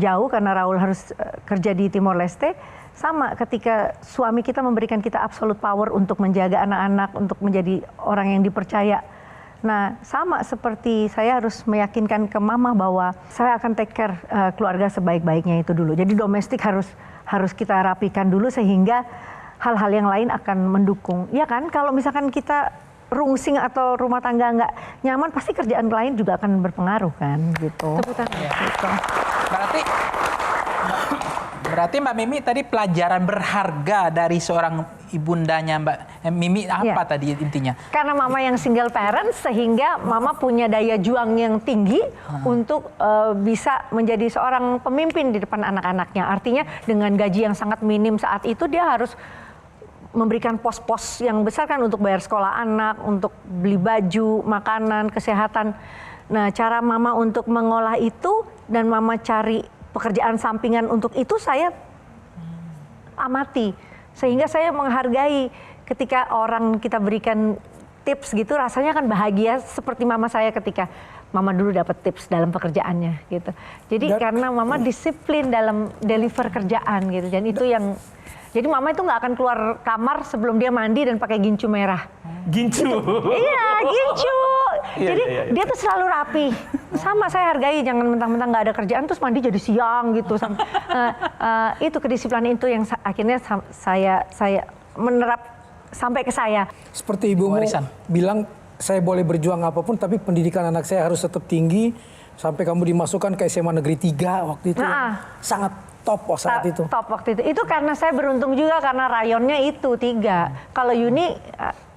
Speaker 7: jauh karena Raul harus kerja di Timor Leste, sama ketika suami kita memberikan kita absolute power untuk menjaga anak-anak, untuk menjadi orang yang dipercaya Nah, sama seperti saya harus meyakinkan ke mama bahwa saya akan take care keluarga sebaik-baiknya itu dulu. Jadi domestik harus kita rapikan dulu sehingga hal-hal yang lain akan mendukung. Ya kan, kalau misalkan kita rungsing atau rumah tangga nggak nyaman, pasti kerjaan lain juga akan berpengaruh kan, gitu.
Speaker 6: Tepuk tangan.
Speaker 7: Gitu.
Speaker 4: Berarti Mbak Mimi tadi pelajaran berharga dari seorang ibundanya Mbak Mimi apa tadi intinya?
Speaker 7: Karena mama yang single parent sehingga mama punya daya juang yang tinggi untuk bisa menjadi seorang pemimpin di depan anak-anaknya. Artinya dengan gaji yang sangat minim saat itu dia harus memberikan pos-pos yang besar kan untuk bayar sekolah anak, untuk beli baju, makanan, kesehatan. Nah, cara mama untuk mengolah itu dan mama cari pekerjaan sampingan untuk itu saya amati. Sehingga saya menghargai ketika orang kita berikan tips gitu, rasanya kan bahagia seperti mama saya ketika mama dulu dapat tips dalam pekerjaannya gitu. Jadi karena mama disiplin dalam deliver kerjaan gitu. Dan itu yang jadi mama itu nggak akan keluar kamar sebelum dia mandi dan pakai gincu merah.
Speaker 2: Gincu.
Speaker 7: Iya, gincu. Jadi dia tuh selalu rapi. Sama saya hargai, jangan mentang-mentang nggak ada kerjaan terus mandi jadi siang gitu. Itu kedisiplinan itu yang akhirnya saya menerap sampai ke saya.
Speaker 3: Seperti ibumu bilang, saya boleh berjuang apapun, tapi pendidikan anak saya harus tetap tinggi. Sampai kamu dimasukkan ke SMA Negeri 3 waktu itu. Sangat top saat itu.
Speaker 7: Top waktu itu. Itu karena saya beruntung juga karena rayonnya itu 3. Kalau Uni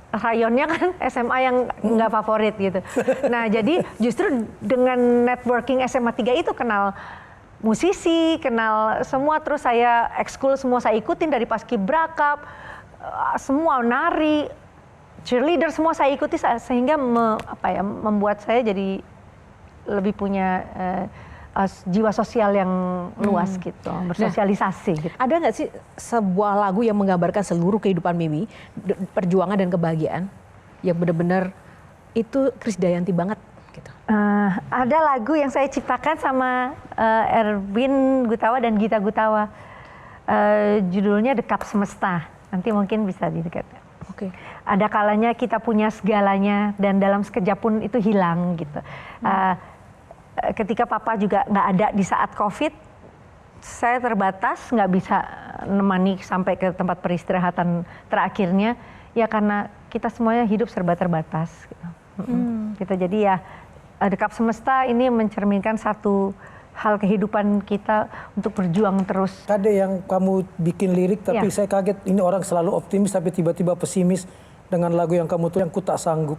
Speaker 7: rayonnya kan SMA yang nggak favorit gitu. Nah jadi justru dengan networking SMA 3 itu kenal musisi, kenal semua, terus saya ekskul semua saya ikutin dari paskibraka, semua nari, cheerleader semua saya ikuti sehingga membuat saya jadi lebih punya jiwa sosial yang luas gitu, bersosialisasi. Gitu.
Speaker 6: Ada nggak sih sebuah lagu yang menggambarkan seluruh kehidupan Mimi, perjuangan dan kebahagiaan, yang benar-benar itu Krisdayanti banget? Gitu.
Speaker 7: Ada lagu yang saya ciptakan sama Erwin Gutawa dan Gita Gutawa, judulnya Dekap Semesta. Nanti mungkin bisa didekat.
Speaker 6: Oke.
Speaker 7: Ada kalanya kita punya segalanya dan dalam sekejap pun itu hilang gitu. Ketika papa juga nggak ada di saat COVID, saya terbatas, nggak bisa nemani sampai ke tempat peristirahatan terakhirnya, ya karena kita semuanya hidup serba terbatas. Gitu. Gitu. Jadi ya Dekap Semesta ini mencerminkan satu hal kehidupan kita untuk berjuang terus.
Speaker 3: Kade yang kamu bikin lirik, tapi saya kaget, ini orang selalu optimis tapi tiba-tiba pesimis dengan lagu yang kamu tulis, yang Ku Tak Sanggup.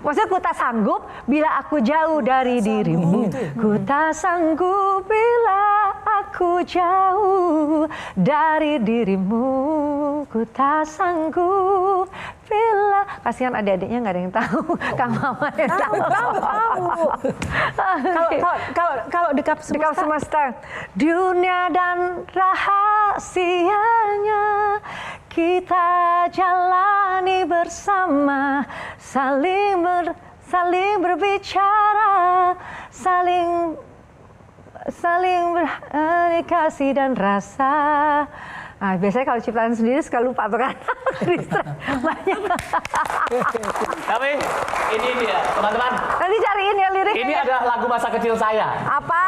Speaker 7: Maksudnya ku tak sanggup bila aku jauh dari dirimu. Ku tak sanggup bila aku jauh dari dirimu. Ku tak sanggup bila... Kasihan adik-adiknya nggak ada yang tahu. Kang Mama yang tahu.
Speaker 6: Kalau Dekap
Speaker 7: Semesta. Dunia dan rahasianya kita jalani bersama, saling berbicara, saling kasih dan rasa. Nah, biasanya kalau ciptaan sendiri suka lupa tuh kan. Banyak.
Speaker 2: Tapi ini dia, teman-teman.
Speaker 7: Nanti cariin ya liriknya.
Speaker 2: Ini adalah lagu masa kecil saya.
Speaker 7: Apa?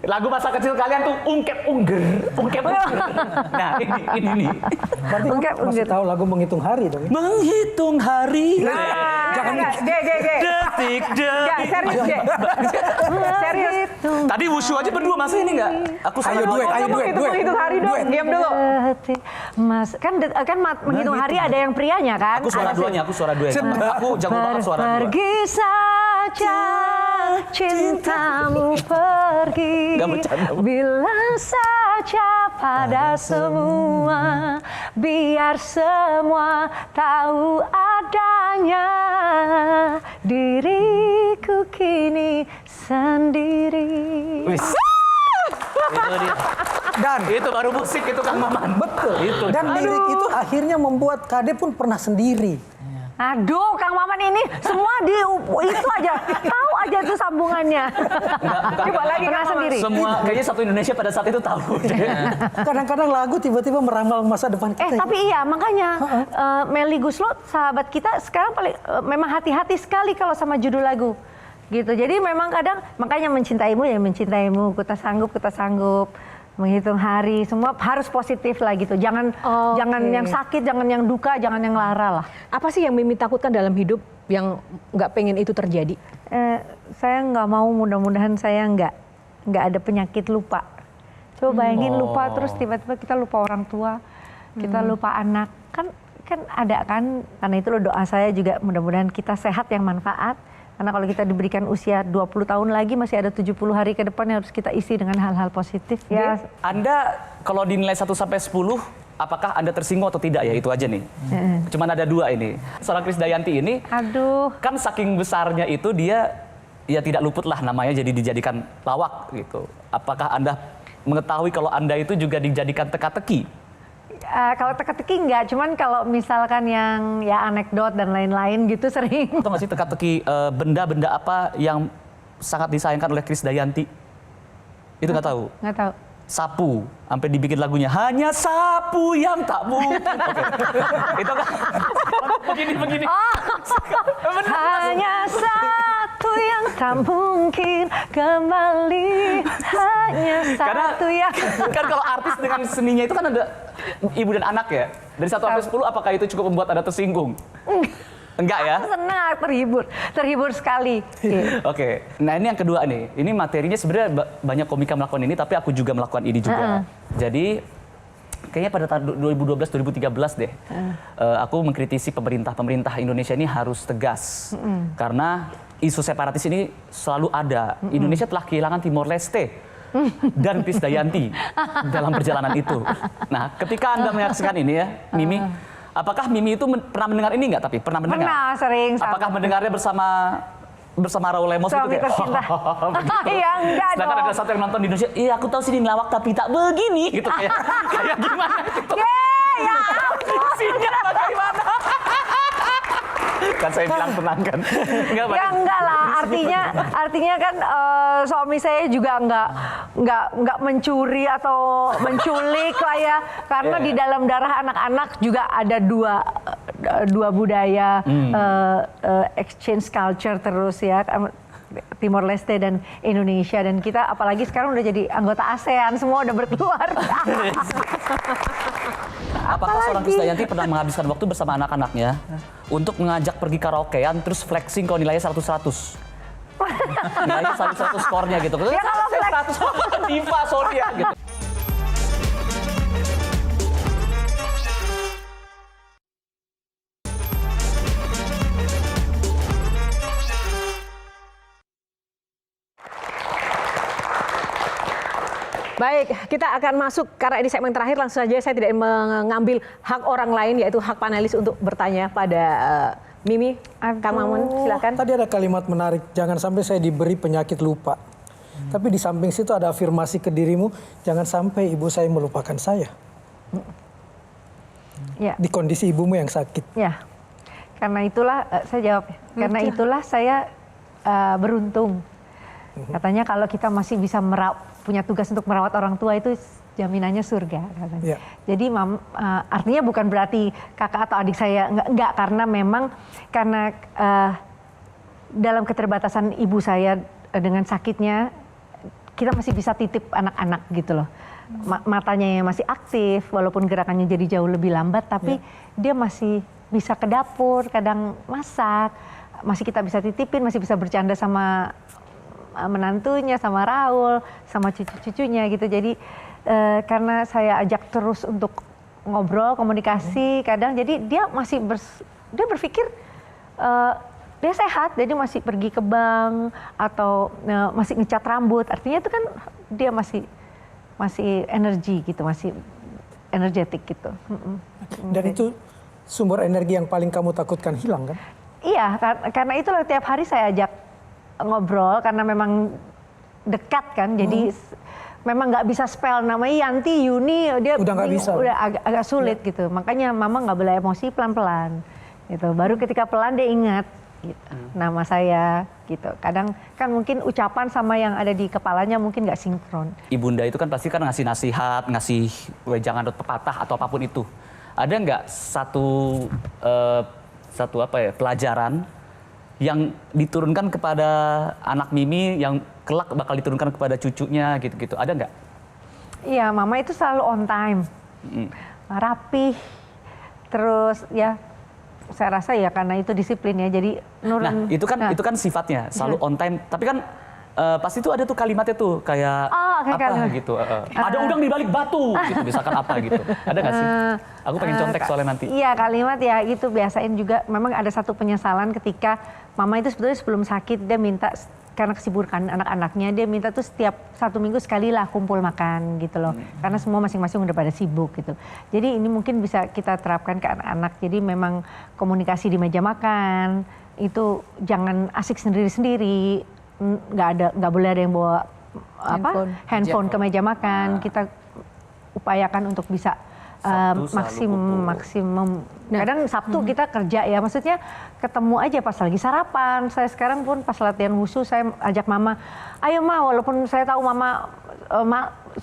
Speaker 2: Lagu masa kecil kalian tuh ungkep ungger. Nah, ini.
Speaker 3: Berarti masih tahu lagu Menghitung Hari dong?
Speaker 2: Menghitung hari.
Speaker 3: Jangan
Speaker 2: detik.
Speaker 7: Serius.
Speaker 2: Tadi wushu aja berdua, masa ini enggak? Aku sama
Speaker 3: duet.
Speaker 6: Menghitung hari dong, diam dulu.
Speaker 7: Mas, kan menghitung hari ada yang prianya kan?
Speaker 2: Aku suara duanya. Aku jago banget suara dua.
Speaker 7: Pergi saja cintamu pergi, bilang saja pada semua, biar semua tahu adanya diriku kini sendiri.
Speaker 3: Dan
Speaker 2: itu baru musik itu Kang Maman.
Speaker 3: Betul.
Speaker 2: Itu.
Speaker 3: Dan lirik itu akhirnya membuat Kade pun pernah sendiri.
Speaker 7: Aduh, Kang Maman ini semua di itu aja, tahu aja tuh sambungannya.
Speaker 5: Coba lagi
Speaker 7: pernah
Speaker 5: Kang Maman.
Speaker 7: sendiri.
Speaker 2: Semua kayaknya satu Indonesia pada saat itu tahu.
Speaker 3: Kadang-kadang lagu tiba-tiba meramal masa depan kita.
Speaker 7: Tapi iya makanya Melly Guslo sahabat kita sekarang paling memang hati-hati sekali kalau sama judul lagu gitu. Jadi memang kadang makanya mencintaimu ya mencintaimu, kita sanggup menghitung hari, semua harus positif lah gitu. Jangan yang sakit, jangan yang duka, jangan yang lara lah.
Speaker 5: Apa sih yang Mimi takutkan dalam hidup yang nggak pengen itu terjadi?
Speaker 7: Saya nggak mau, mudah-mudahan saya nggak ada penyakit lupa. Coba bayangin lupa terus tiba-tiba kita lupa orang tua, kita lupa anak, kan ada kan, karena itu doa saya juga mudah-mudahan kita sehat yang manfaat. Karena kalau kita diberikan usia 20 tahun lagi masih ada 70 hari ke depan yang harus kita isi dengan hal-hal positif. Ya.
Speaker 2: Anda kalau dinilai 1 sampai 10, apakah Anda tersinggung atau tidak ya? Itu aja nih. Cuman ada 2 ini. Seorang Krisdayanti ini, kan saking besarnya itu dia ya tidak luput lah namanya jadi dijadikan lawak gitu. Apakah Anda mengetahui kalau Anda itu juga dijadikan teka-teki?
Speaker 7: Kalau teka-teki enggak, cuman kalau misalkan yang ya anekdot dan lain-lain gitu sering.
Speaker 2: Tahu nggak sih teka-teki benda-benda apa yang sangat disayangkan oleh Krisdayanti? Itu nggak tahu?
Speaker 7: Nggak tahu.
Speaker 2: Sapu, sampai dibikin lagunya hanya sapu yang tak mungkin. Oke. Itu kan begini.
Speaker 7: Hanya satu yang tak mungkin kembali, hanya satu yang.
Speaker 2: Kan kalau artis dengan seninya itu kan ada ibu dan anak ya. Dari 1 sampai 10 apakah itu cukup membuat Anda tersinggung? Enggak ya?
Speaker 7: Senang, terhibur sekali.
Speaker 2: Oke. Nah ini yang kedua nih. Ini materinya sebenarnya banyak komika melakukan ini, tapi aku juga melakukan ini juga. Jadi kayaknya pada tahun 2012-2013 deh, aku mengkritisi pemerintah Indonesia ini harus tegas karena isu separatis ini selalu ada. Indonesia telah kehilangan Timor Leste dan Krisdayanti dalam perjalanan itu. Nah, ketika Anda menyaksikan ini ya, Mimi, apakah Mimi itu pernah mendengar ini nggak? Tapi pernah mendengar?
Speaker 7: Pernah, sering.
Speaker 2: Apakah mendengarnya bersama Raul Lemos
Speaker 7: Suami
Speaker 2: gitu
Speaker 7: tercinta.
Speaker 2: begitu.
Speaker 7: Iya, enggak
Speaker 2: Sedangkan
Speaker 7: dong.
Speaker 2: ada satu yang nonton di Indonesia, iya aku tahu sih ini lawak tapi tak begini gitu kayak gimana gitu.
Speaker 7: Ya ampun.
Speaker 2: Isinya bagaimana? Kan saya bilang tenang kan.
Speaker 7: Ya enggak lah, artinya kan suami saya juga enggak mencuri atau menculik lah ya, karena di dalam darah anak-anak juga ada dua budaya exchange culture terus ya, Timor Leste dan Indonesia, dan kita apalagi sekarang udah jadi anggota ASEAN, semua udah berkeluarga.
Speaker 2: Apakah seorang Krisdayanti pernah menghabiskan waktu bersama anak-anaknya untuk mengajak pergi karaokean terus flexing kalau nilainya 100? Nilainya 100 skornya gitu.
Speaker 7: Ya kalau flex
Speaker 2: 100 diva sorry ya gitu.
Speaker 5: Baik, kita akan masuk karena ini segmen terakhir, langsung saja saya tidak mengambil hak orang lain yaitu hak panelis untuk bertanya pada Mimi. Kang Mamun, silakan.
Speaker 3: Tadi ada kalimat menarik, jangan sampai saya diberi penyakit lupa. Tapi di samping situ ada afirmasi ke dirimu, jangan sampai ibu saya melupakan saya.
Speaker 7: Ya.
Speaker 3: Di kondisi ibumu yang sakit.
Speaker 7: Ya, karena itulah saya jawab. Karena itulah saya beruntung. Katanya kalau kita masih bisa punya tugas untuk merawat orang tua itu jaminannya surga katanya. Yeah. Jadi artinya bukan berarti kakak atau adik saya enggak, karena memang dalam keterbatasan ibu saya dengan sakitnya kita masih bisa titip anak-anak gitu loh. Matanya yang masih aktif walaupun gerakannya jadi jauh lebih lambat, tapi dia masih bisa ke dapur, kadang masak, masih kita bisa titipin, masih bisa bercanda sama menantunya, sama Raul, sama cucu-cucunya gitu. Jadi karena saya ajak terus untuk ngobrol, komunikasi, kadang jadi dia masih dia berpikir dia sehat, jadi masih pergi ke bank atau masih ngecat rambut. Artinya itu kan dia masih energi gitu, masih energetik gitu.
Speaker 3: Dan itu sumber energi yang paling kamu takutkan hilang kan?
Speaker 7: Iya, karena itulah tiap hari saya ajak ngobrol karena memang dekat kan, jadi memang nggak bisa spell namanya Yanti, Yuni, dia
Speaker 3: udah nggak bisa,
Speaker 7: udah agak sulit gitu. Makanya mama nggak boleh emosi, pelan-pelan Gitu. Baru ketika pelan dia ingat gitu, nama saya gitu. Kadang kan mungkin ucapan sama yang ada di kepalanya mungkin nggak sinkron.
Speaker 2: Ibunda itu kan pasti kan ngasih nasihat, ngasih wejangan atau pepatah atau apapun itu. Ada nggak satu pelajaran yang diturunkan kepada anak Mimi yang kelak bakal diturunkan kepada cucunya gitu-gitu? Ada nggak?
Speaker 7: Iya, mama itu selalu on time, rapih, terus ya saya rasa ya karena itu disiplin ya. Jadi
Speaker 2: Nah, itu kan sifatnya selalu on time. Tapi kan pasti itu ada tuh kalimatnya tuh kayak
Speaker 7: kayak
Speaker 2: apa
Speaker 7: kalimat.
Speaker 2: gitu. Ada udang di balik batu gitu, misalkan apa gitu. Ada nggak sih? Aku pengen contek soalnya nanti.
Speaker 7: Iya, kalimat ya itu biasain juga. Memang ada satu penyesalan ketika mama itu sebetulnya sebelum sakit dia minta, karena kesibukan anak-anaknya, dia minta tuh setiap 1 minggu sekali lah kumpul makan gitu loh. Karena semua masing-masing udah pada sibuk gitu. Jadi ini mungkin bisa kita terapkan ke anak-anak. Jadi memang komunikasi di meja makan itu jangan asik sendiri-sendiri. Nggak boleh ada yang bawa handphone ke meja makan. Kita upayakan untuk bisa maksimum. Kadang Sabtu kita kerja ya, maksudnya ketemu aja pas lagi sarapan. Saya sekarang pun pas latihan wushu saya ajak mama, ayo ma, walaupun saya tahu mama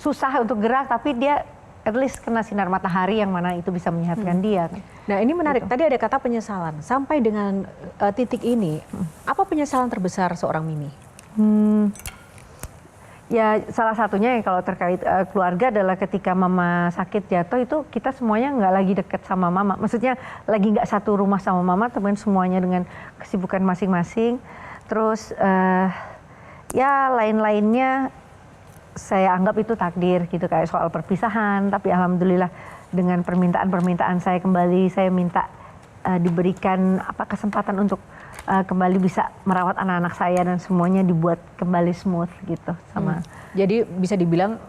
Speaker 7: susah untuk gerak, tapi dia at least kena sinar matahari yang mana itu bisa menyehatkan dia.
Speaker 6: Nah ini menarik, tadi ada kata penyesalan. Sampai dengan titik ini, apa penyesalan terbesar seorang Mimi?
Speaker 7: Ya salah satunya yang kalau terkait keluarga adalah ketika mama sakit jatuh itu kita semuanya nggak lagi deket sama mama. Maksudnya lagi nggak satu rumah sama mama, teman semuanya dengan kesibukan masing-masing. Terus ya lain-lainnya saya anggap itu takdir gitu, kayak soal perpisahan. Tapi alhamdulillah dengan permintaan saya kembali, saya minta diberikan kesempatan untuk kembali bisa merawat anak-anak saya dan semuanya dibuat kembali smooth gitu sama.
Speaker 6: Jadi bisa dibilang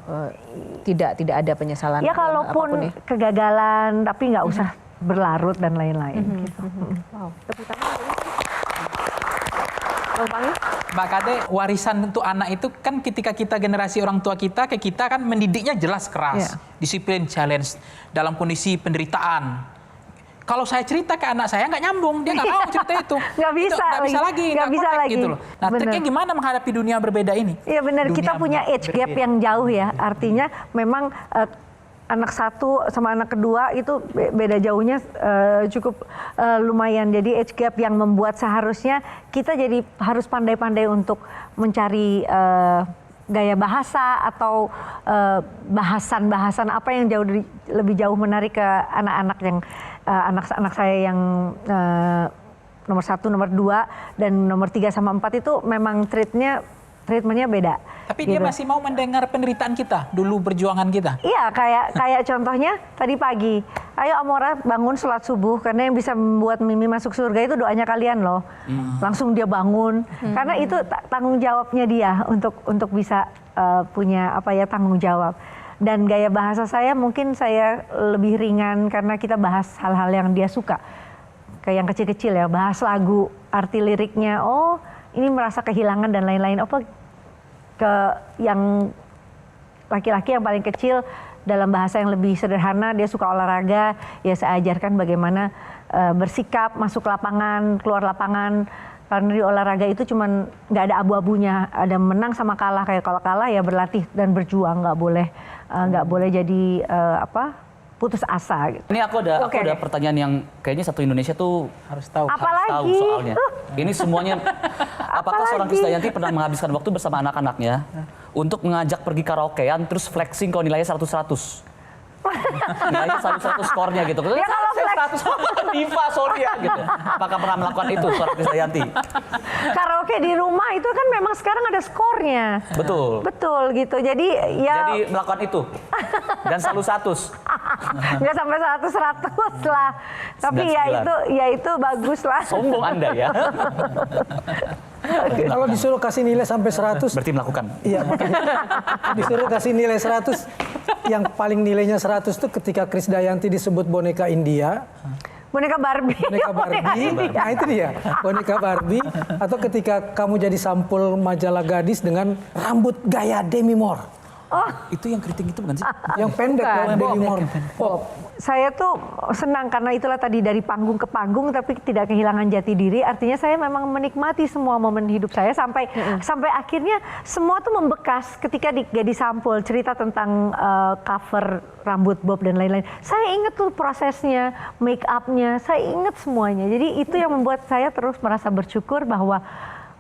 Speaker 6: tidak ada penyesalan.
Speaker 7: Ya kalaupun kegagalan tapi nggak usah berlarut dan lain-lain. Gitu.
Speaker 6: Wow, tepuk tangan.
Speaker 4: Mbak Kade, warisan untuk anak itu kan ketika kita generasi orang tua kita ke kita kan mendidiknya jelas keras, disiplin, challenge dalam kondisi penderitaan. Kalau saya cerita ke anak saya nggak nyambung, dia nggak mau cerita itu.
Speaker 7: Nggak bisa
Speaker 4: lagi, nggak bisa lagi. Gitu loh. Nah, triknya gimana menghadapi dunia berbeda ini?
Speaker 7: Iya benar, kita punya age gap yang jauh ya. Artinya memang anak satu sama anak kedua itu beda jauhnya cukup lumayan. Jadi age gap yang membuat seharusnya kita jadi harus pandai-pandai untuk mencari gaya bahasa atau bahasan-bahasan apa yang lebih jauh menarik ke anak-anak yang anak-anak saya yang nomor 1, nomor 2 dan nomor 3 sama 4 itu memang treatmentnya beda.
Speaker 4: Tapi dia masih mau mendengar penderitaan kita, dulu perjuangan kita.
Speaker 7: Iya, kayak contohnya tadi pagi, ayo Amora bangun sholat subuh karena yang bisa membuat Mimi masuk surga itu doanya kalian loh. Langsung dia bangun, karena itu tanggung jawabnya dia untuk bisa punya tanggung jawab. Dan gaya bahasa saya mungkin saya lebih ringan karena kita bahas hal-hal yang dia suka. Kayak yang kecil-kecil ya, bahas lagu, arti liriknya, oh ini merasa kehilangan dan lain-lain. Ke yang laki-laki yang paling kecil dalam bahasa yang lebih sederhana, dia suka olahraga, ya saya ajarkan bagaimana bersikap, masuk lapangan, keluar lapangan. Karena di olahraga itu cuman nggak ada abu-abunya, ada menang sama kalah. Kayak kalau kalah ya berlatih dan berjuang, nggak boleh jadi putus asa. Gitu.
Speaker 2: Ini aku ada pertanyaan yang kayaknya satu Indonesia tuh
Speaker 4: harus tahu.
Speaker 2: Tahu soalnya. Ini semuanya. Apakah seorang Krisdayanti pernah menghabiskan waktu bersama anak-anaknya untuk mengajak pergi karaokean terus flexing kalau nilainya 100? Nilainya 100 skornya gitu.
Speaker 7: Ya kalau flex
Speaker 2: 100 diva sorry ya gitu. Apakah pernah melakukan itu seorang Krisdayanti?
Speaker 7: Karaoke di rumah itu kan memang sekarang ada skornya. Betul gitu. Jadi
Speaker 2: melakukan itu. Dan selalu 100.
Speaker 7: Nggak sampai 100 lah. Tapi
Speaker 2: 99.
Speaker 7: ya itu bagus lah.
Speaker 2: Sombong Anda ya.
Speaker 3: Kalau disuruh kasih nilai sampai 100,
Speaker 2: berarti melakukan.
Speaker 3: Iya, disuruh kasih nilai 100, yang paling nilainya 100 itu ketika Krisdayanti disebut boneka India.
Speaker 7: Boneka Barbie.
Speaker 3: Boneka Barbie. Nah itu dia, boneka Barbie. Atau ketika kamu jadi sampul majalah gadis dengan rambut gaya Demi Moore.
Speaker 2: Itu yang keriting itu bukan sih?
Speaker 3: Yang pendek ya, Baby Morn.
Speaker 7: Saya tuh senang karena itulah tadi dari panggung ke panggung tapi tidak kehilangan jati diri. Artinya saya memang menikmati semua momen hidup saya sampai akhirnya semua tuh membekas ketika di Gadis Sampul cerita tentang cover rambut Bob dan lain-lain. Saya ingat tuh prosesnya, make upnya, saya ingat semuanya. Jadi itu yang membuat saya terus merasa bersyukur bahwa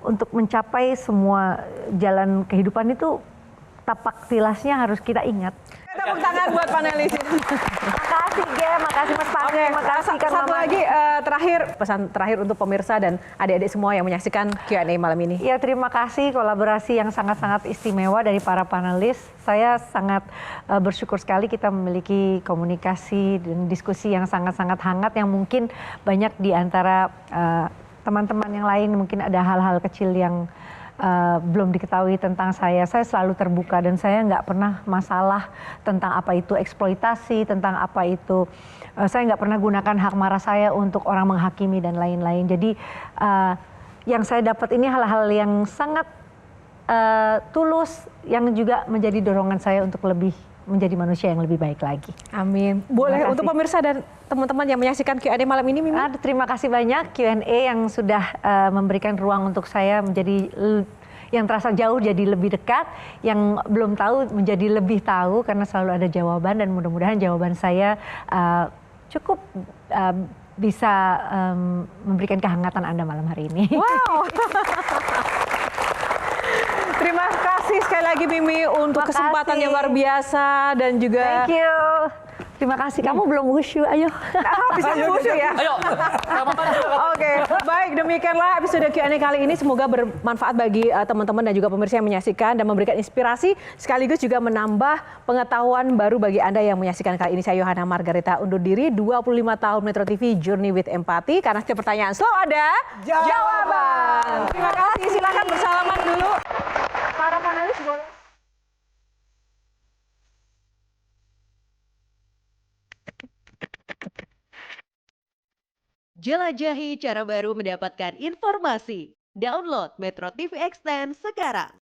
Speaker 7: untuk mencapai semua jalan kehidupan itu tapak tilasnya harus kita ingat.
Speaker 6: Tepuk tangan buat panelis ini.
Speaker 7: Makasih Ge, makasih Mas Panggi, makasih Kang
Speaker 6: Satu
Speaker 7: Maman.
Speaker 6: lagi terakhir, pesan terakhir untuk pemirsa dan adik-adik semua yang menyaksikan Q&A malam ini.
Speaker 7: Ya terima kasih kolaborasi yang sangat-sangat istimewa dari para panelis. Saya sangat bersyukur sekali kita memiliki komunikasi dan diskusi yang sangat-sangat hangat yang mungkin banyak di antara teman-teman yang lain mungkin ada hal-hal kecil yang belum diketahui tentang saya. Saya selalu terbuka dan saya nggak pernah masalah tentang apa itu eksploitasi, tentang apa itu saya nggak pernah gunakan hak marah saya untuk orang menghakimi dan lain-lain. Jadi yang saya dapat ini hal-hal yang sangat tulus yang juga menjadi dorongan saya untuk lebih menjadi manusia yang lebih baik lagi.
Speaker 6: Amin. Boleh
Speaker 7: Terima kasih.
Speaker 6: untuk pemirsa dan teman-teman yang menyaksikan Q&A malam ini, Mimi?
Speaker 7: Terima kasih banyak Q&A yang sudah memberikan ruang untuk saya menjadi yang terasa jauh jadi lebih dekat, yang belum tahu menjadi lebih tahu karena selalu ada jawaban dan mudah-mudahan jawaban saya cukup bisa memberikan kehangatan Anda malam hari ini.
Speaker 6: Wow. Terima kasih sekali lagi Mimi untuk
Speaker 7: Makasih.
Speaker 6: kesempatan yang luar biasa dan juga
Speaker 7: Thank you. Terima kasih. Kamu belum wushu, ayo.
Speaker 6: bisa lucu ya.
Speaker 2: Ayo,
Speaker 6: Oke, baik demikianlah episode Q&A kali ini. Semoga bermanfaat bagi teman-teman dan juga pemirsa yang menyaksikan dan memberikan inspirasi sekaligus juga menambah pengetahuan baru bagi Anda yang menyaksikan kali ini. Saya Yohana Margareta undur diri, 25 tahun Metro TV Journey with Empathy. Karena setiap pertanyaan selalu ada jawaban. Terima kasih, silakan bersalaman dulu.
Speaker 7: Para panelis boleh.
Speaker 8: Jelajahi cara baru mendapatkan informasi. Download Metro TV Extend sekarang.